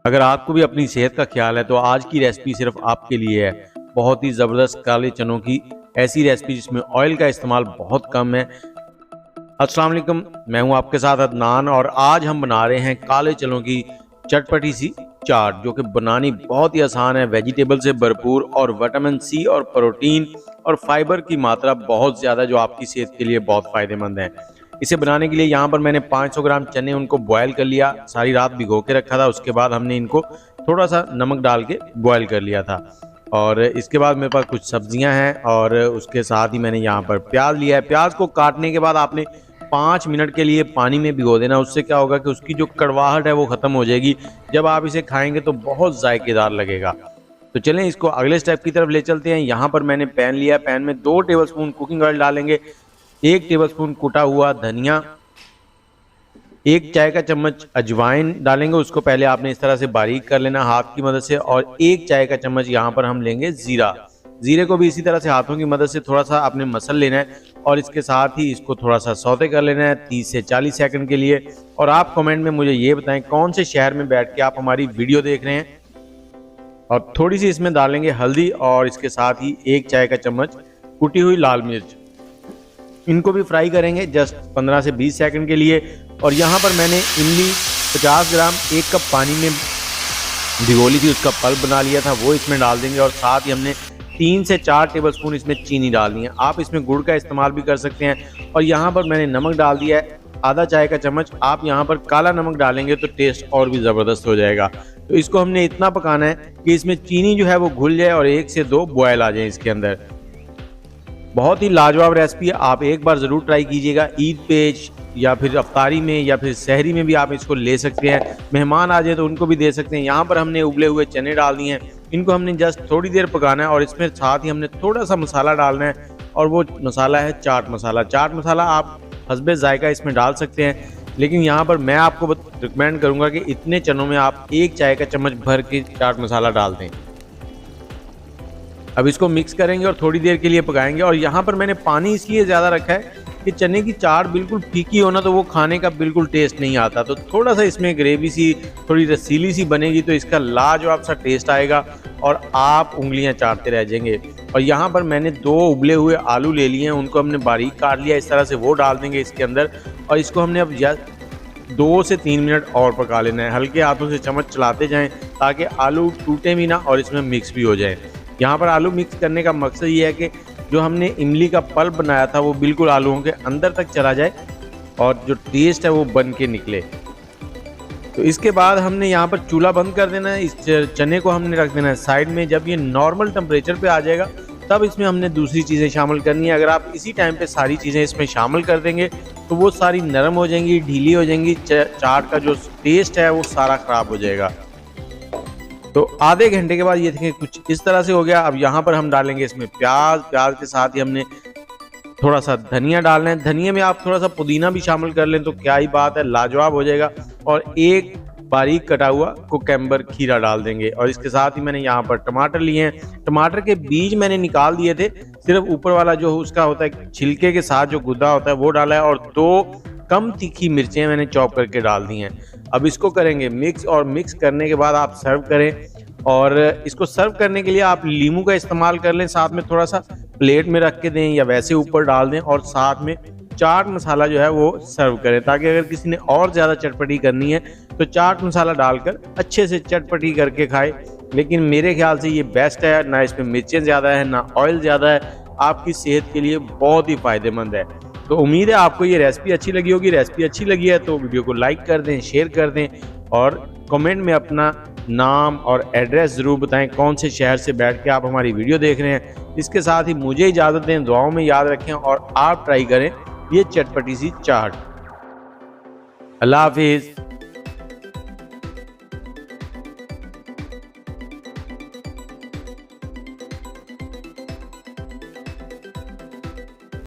अगर आपको भी अपनी सेहत का ख्याल है तो आज की रेसिपी सिर्फ आपके लिए है। बहुत ही ज़बरदस्त काले चनों की ऐसी रेसिपी जिसमें ऑयल का इस्तेमाल बहुत कम है। अस्सलाम वालेकुम, मैं हूं आपके साथ अदनान और आज हम बना रहे हैं काले चनों की चटपटी सी चाट, जो कि बनानी बहुत ही आसान है। वेजिटेबल से भरपूर और विटामिन सी और प्रोटीन और फाइबर की मात्रा बहुत ज़्यादा, जो आपकी सेहत के लिए बहुत फ़ायदेमंद है। इसे बनाने के लिए यहाँ पर मैंने 500 ग्राम चने उनको बॉयल कर लिया, सारी रात भिगो के रखा था। उसके बाद हमने इनको थोड़ा सा नमक डाल के बॉयल कर लिया था। और इसके बाद मेरे पास कुछ सब्जियां हैं और उसके साथ ही मैंने यहाँ पर प्याज लिया है। प्याज को काटने के बाद आपने 5 मिनट के लिए पानी में भिगो देना। उससे क्या होगा कि उसकी जो कड़वाहट है वो ख़त्म हो जाएगी। जब आप इसे खाएंगे तो बहुत जायकेदार लगेगा। तो चलें इसको अगले स्टेप की तरफ ले चलते हैं। यहाँ पर मैंने पैन लिया, पैन में 2 टेबलस्पून कुकिंग ऑयल डालेंगे, 1 टेबलस्पून कुटा हुआ धनिया, 1 चाय का चम्मच अजवाइन डालेंगे। उसको पहले आपने इस तरह से बारीक कर लेना हाथ की मदद से। और 1 चाय का चम्मच यहाँ पर हम लेंगे जीरा। जीरे को भी इसी तरह से हाथों की मदद से थोड़ा सा आपने मसल लेना है और इसके साथ ही इसको थोड़ा सा सौते कर लेना है 30 से 40 सेकंड के लिए। और आप कमेंट में मुझे ये बताएं कौन से शहर में बैठ के आप हमारी वीडियो देख रहे हैं। और थोड़ी सी इसमें डालेंगे हल्दी और इसके साथ ही 1 चाय का चम्मच कुटी हुई लाल मिर्च। इनको भी फ्राई करेंगे जस्ट 15 से 20 सेकंड के लिए। और यहाँ पर मैंने इमली 50 ग्राम 1 कप पानी में भिगोली थी, उसका पल्प बना लिया था, वो इसमें डाल देंगे। और साथ ही हमने 3 से 4 टेबलस्पून इसमें चीनी डालनी है। आप इसमें गुड़ का इस्तेमाल भी कर सकते हैं। और यहाँ पर मैंने नमक डाल दिया है आधा चाय का चम्मच। आप यहाँ पर काला नमक डालेंगे तो टेस्ट और भी ज़बरदस्त हो जाएगा। तो इसको हमने इतना पकाना है कि इसमें चीनी जो है वो घुल जाए और 1 से 2 बॉयल आ जाए इसके अंदर। बहुत ही लाजवाब रेसिपी है, आप एक बार ज़रूर ट्राई कीजिएगा। ईद पे या फिर अफ्तारी में या फिर सहरी में भी आप इसको ले सकते हैं। मेहमान आ जाए तो उनको भी दे सकते हैं। यहाँ पर हमने उबले हुए चने डाल दिए हैं, इनको हमने जस्ट थोड़ी देर पकाना है। और इसमें साथ ही हमने थोड़ा सा मसाला डालना है और वो मसाला है चाट मसाला। चाट मसाला आप हस्बे जायका इसमें डाल सकते हैं, लेकिन यहाँ पर मैं आपको रिकमेंड करूँगा कि इतने चनों में आप 1 चाय का चम्मच भर के चाट मसाला डाल दें। अब इसको मिक्स करेंगे और थोड़ी देर के लिए पकाएंगे। और यहाँ पर मैंने पानी इसलिए ज़्यादा रखा है कि चने की चाट बिल्कुल फीकी हो ना तो वो खाने का बिल्कुल टेस्ट नहीं आता। तो थोड़ा सा इसमें ग्रेवी सी थोड़ी रसीली सी बनेगी तो इसका लाजवाब सा टेस्ट आएगा और आप उंगलियां चाटते रह जाएंगे। और यहाँ पर मैंने 2 उबले हुए आलू ले लिए हैं, उनको हमने बारीक काट लिया इस तरह से, वो डाल देंगे इसके अंदर। और इसको हमने अब 2 से 3 मिनट और पका लेना है। हल्के हाथों से चम्मच चलाते जाएँ ताकि आलू टूटे भी ना और इसमें मिक्स भी हो जाए। यहाँ पर आलू मिक्स करने का मकसद ये है कि जो हमने इमली का पल्प बनाया था वो बिल्कुल आलूओं के अंदर तक चला जाए और जो टेस्ट है वो बन के निकले। तो इसके बाद हमने यहाँ पर चूल्हा बंद कर देना है। इस चने को हमने रख देना है साइड में। जब ये नॉर्मल टेम्परेचर पे आ जाएगा तब इसमें हमने दूसरी चीज़ें शामिल करनी है। अगर आप इसी टाइम पे सारी चीज़ें इसमें शामिल कर देंगे तो वो सारी नरम हो जाएंगी, ढीली हो जाएंगी। चाट का जो टेस्ट है वो सारा ख़राब हो जाएगा। तो आधे घंटे के बाद ये देखें कुछ इस तरह से हो गया। अब यहाँ पर हम डालेंगे इसमें प्याज के साथ ही हमने थोड़ा सा धनिया डालना है। धनिया में आप थोड़ा सा पुदीना भी शामिल कर लें तो क्या ही बात है, लाजवाब हो जाएगा। और 1 बारीक कटा हुआ कुकम्बर खीरा डाल देंगे। और इसके साथ ही मैंने यहाँ पर टमाटर लिए हैं। टमाटर के बीज मैंने निकाल दिए थे, सिर्फ ऊपर वाला जो उसका होता है छिलके के साथ जो गुद्दा होता है वो डाला है। और 2 कम तीखी मिर्चें मैंने चॉप करके डाल दी हैं। अब इसको करेंगे मिक्स और मिक्स करने के बाद आप सर्व करें। और इसको सर्व करने के लिए आप लीमू का इस्तेमाल कर लें, साथ में थोड़ा सा प्लेट में रख के दें या वैसे ऊपर डाल दें। और साथ में चाट मसाला जो है वो सर्व करें, ताकि अगर किसी ने और ज़्यादा चटपटी करनी है तो चाट मसाला डालकर अच्छे से चटपटी करके खाए। लेकिन मेरे ख्याल से ये बेस्ट है, ना इसमें मिर्चें ज़्यादा है ना ऑयल ज़्यादा है, आपकी सेहत के लिए बहुत ही फ़ायदेमंद है। तो उम्मीद है आपको ये रेसिपी अच्छी लगी होगी। रेसिपी अच्छी लगी है तो वीडियो को लाइक कर दें, शेयर कर दें और कमेंट में अपना नाम और एड्रेस ज़रूर बताएं कौन से शहर से बैठ के आप हमारी वीडियो देख रहे हैं। इसके साथ ही मुझे इजाज़त दें, दुआओं में याद रखें और आप ट्राई करें ये चटपटी सी चाट। अल्लाह हाफिज़।